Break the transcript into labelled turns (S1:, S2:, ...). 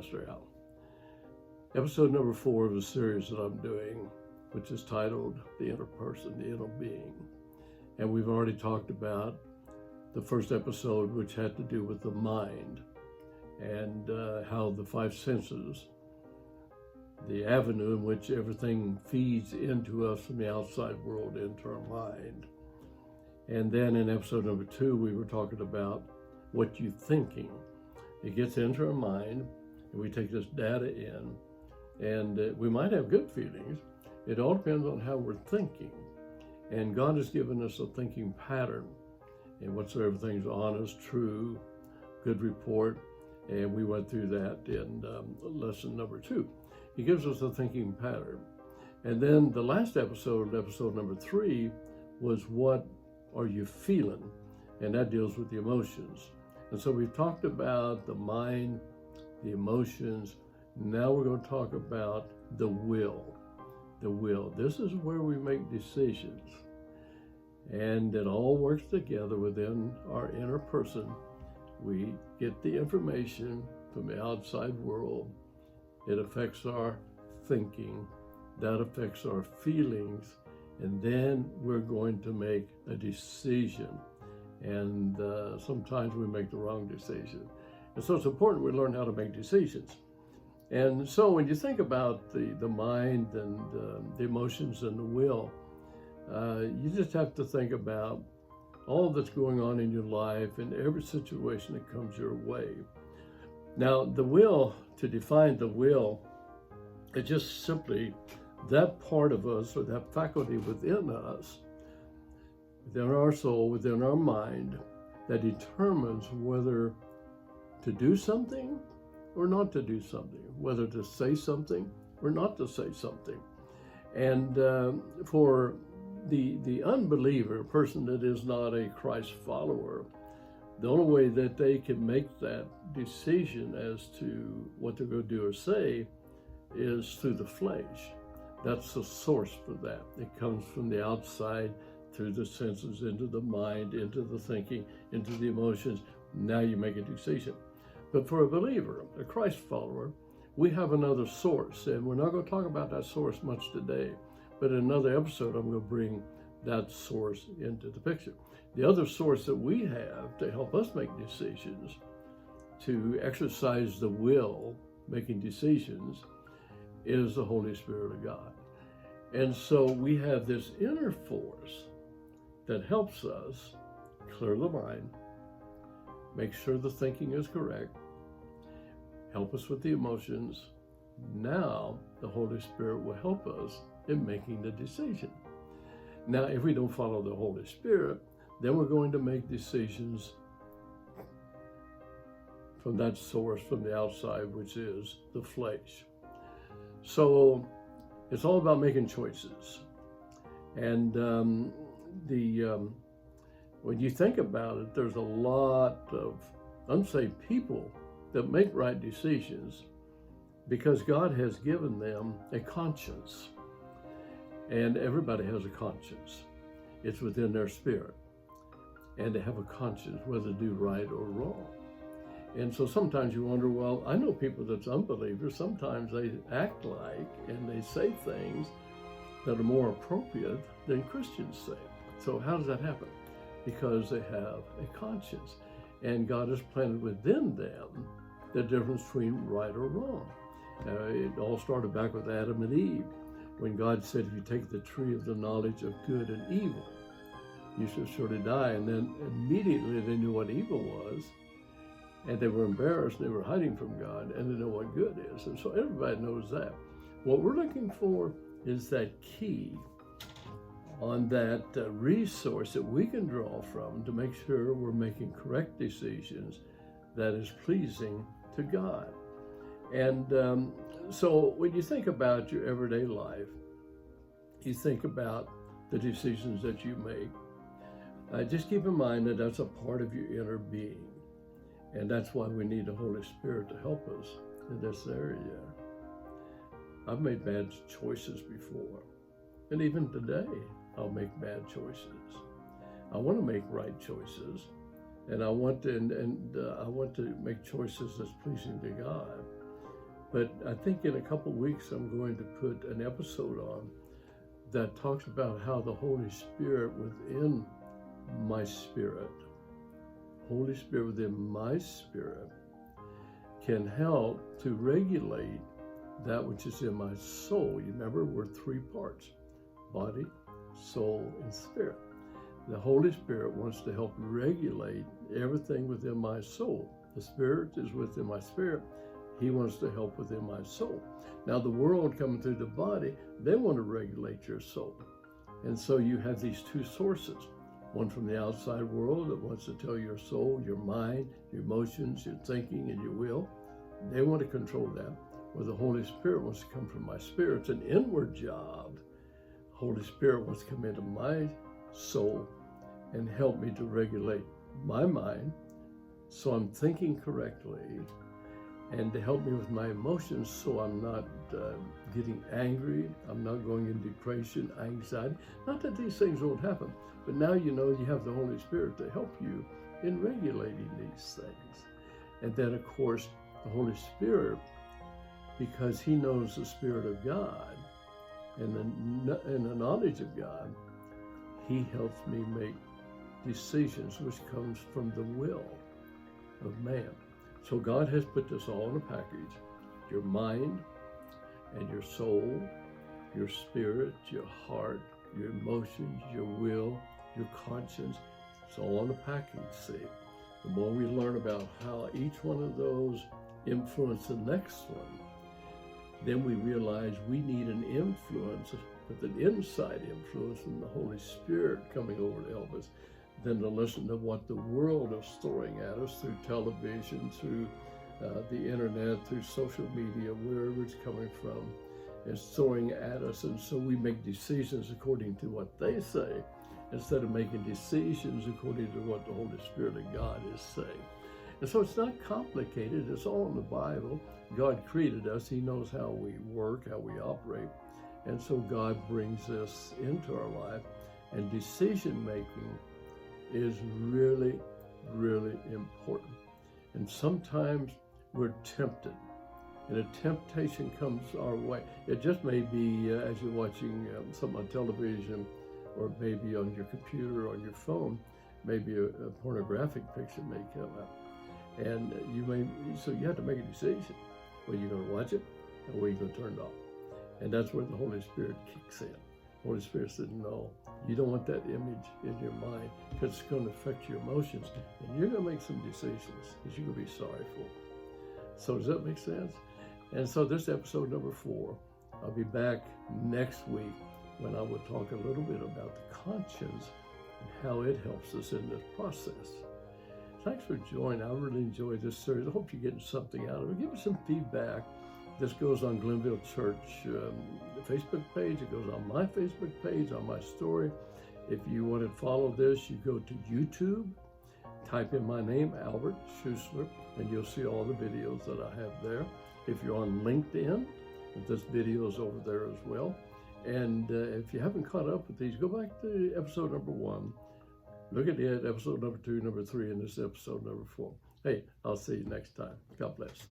S1: Pastor Al. Episode number 4 of a series that I'm doing, which is titled The Inner Person, the Inner Being. And we've already talked about the first episode, which had to do with the mind and how the 5 senses, the avenue in which everything feeds into us from the outside world into our mind. And then in episode number 2, we were talking about what you're thinking. It gets into our mind, and we take this data in, and we might have good feelings. It all depends on how we're thinking. And God has given us a thinking pattern, and whatsoever things honest, true, good report, and we went through that in lesson number 2. He gives us a thinking pattern. And then the last episode number 3, was what are you feeling? And that deals with the emotions. And so we've talked about the mind, the emotions. Now we're going to talk about the will. The will. This is where we make decisions. And it all works together within our inner person. We get the information from the outside world. It affects our thinking. That affects our feelings. And then we're going to make a decision. And sometimes we make the wrong decision. And so it's important we learn how to make decisions. And so when you think about the mind and the emotions and the will, you just have to think about all that's going on in your life and every situation that comes your way. Now, the will, to define the will, it's just simply that part of us or that faculty within us, within our soul, within our mind, that determines whether to do something or not to do something, whether to say something or not to say something. And for the unbeliever, a person that is not a Christ follower, the only way that they can make that decision as to what they're going to do or say is through the flesh. That's the source for that. It comes from the outside, through the senses, into the mind, into the thinking, into the emotions. Now you make a decision. But for a believer, a Christ follower, we have another source, and we're not going to talk about that source much today. But in another episode, I'm going to bring that source into the picture. The other source that we have to help us make decisions, to exercise the will, making decisions, is the Holy Spirit of God. And so we have this inner force that helps us clear the mind, make sure the thinking is correct, help us with the emotions. Now the Holy Spirit will help us in making the decision. Now, if we don't follow the Holy Spirit, then we're going to make decisions from that source, from the outside, which is the flesh. So it's all about making choices. And when you think about it, there's a lot of unsaved people that make right decisions because God has given them a conscience. And everybody has a conscience. It's within their spirit. And they have a conscience whether to do right or wrong. And so sometimes you wonder, well, I know people that's unbelievers. Sometimes they act like and they say things that are more appropriate than Christians say. So how does that happen? Because they have a conscience. And God has planted within them the difference between right or wrong. It all started back with Adam and Eve, when God said, if you take the tree of the knowledge of good and evil, you shall surely die. And then immediately they knew what evil was, and they were embarrassed, they were hiding from God, and they know what good is. And so everybody knows that. What we're looking for is that key on that resource that we can draw from to make sure we're making correct decisions that is pleasing to God. And so when you think about your everyday life, you think about the decisions that you make, just keep in mind that that's a part of your inner being. And that's why we need the Holy Spirit to help us in this area. I've made bad choices before. And even today, I'll make bad choices. I want to make right choices. And I want to make choices that's pleasing to God. But I think in a couple weeks, I'm going to put an episode on that talks about how the Holy Spirit within my spirit, Holy Spirit within my spirit, can help to regulate that which is in my soul. You remember, we're three parts: body, soul, and spirit. The Holy Spirit wants to help regulate everything within my soul. The Spirit is within my spirit. He wants to help within my soul. Now, the world coming through the body, they want to regulate your soul. And so you have these two sources. One from the outside world that wants to tell your soul, your mind, your emotions, your thinking, and your will. They want to control that. Where the Holy Spirit wants to come from my spirit. It's an inward job. The Holy Spirit wants to come into my soul and help me to regulate my mind so I'm thinking correctly, and to help me with my emotions so I'm not getting angry, I'm not going into depression, anxiety. Not that these things won't happen, but now you know you have the Holy Spirit to help you in regulating these things. And then, of course, the Holy Spirit, because he knows the Spirit of God and the knowledge of God, he helps me make decisions, which comes from the will of man. So God has put this all in a package: your mind and your soul, your spirit, your heart, your emotions, your will, your conscience. It's all in a package, see. The more we learn about how each one of those influence the next one, then we realize we need an influence, with an inside influence from the Holy Spirit coming over to help us, than to listen to what the world is throwing at us through television, through the internet, through social media, wherever it's coming from. It's throwing at us, and so we make decisions according to what they say, instead of making decisions according to what the Holy Spirit of God is saying. And so it's not complicated. It's all in the Bible. God created us. He knows how we work, how we operate. And so God brings this into our life. And decision-making is really, really important. And sometimes we're tempted. And a temptation comes our way. It just may be as you're watching something on television, or maybe on your computer, or on your phone, maybe a pornographic picture may come up. And so you have to make a decision. Whether you're going to watch it, or whether you're going to turn it off. And that's where the Holy Spirit kicks in. The Holy Spirit said, no, you don't want that image in your mind, because it's going to affect your emotions. And you're going to make some decisions that you're going to be sorry for. So does that make sense? And so this episode number 4, I'll be back next week when I will talk a little bit about the conscience and how it helps us in this process. Thanks for joining. I really enjoyed this series. I hope you're getting something out of it. Give me some feedback. This goes on Glenville Church Facebook page. It goes on my Facebook page, on my story. If you want to follow this, you go to YouTube, type in my name, Albert Schussler, and you'll see all the videos that I have there. If you're on LinkedIn, this video is over there as well. And if you haven't caught up with these, go back to episode number 1. Look at it, episode number 2, number 3, and this episode number 4. Hey, I'll see you next time. God bless.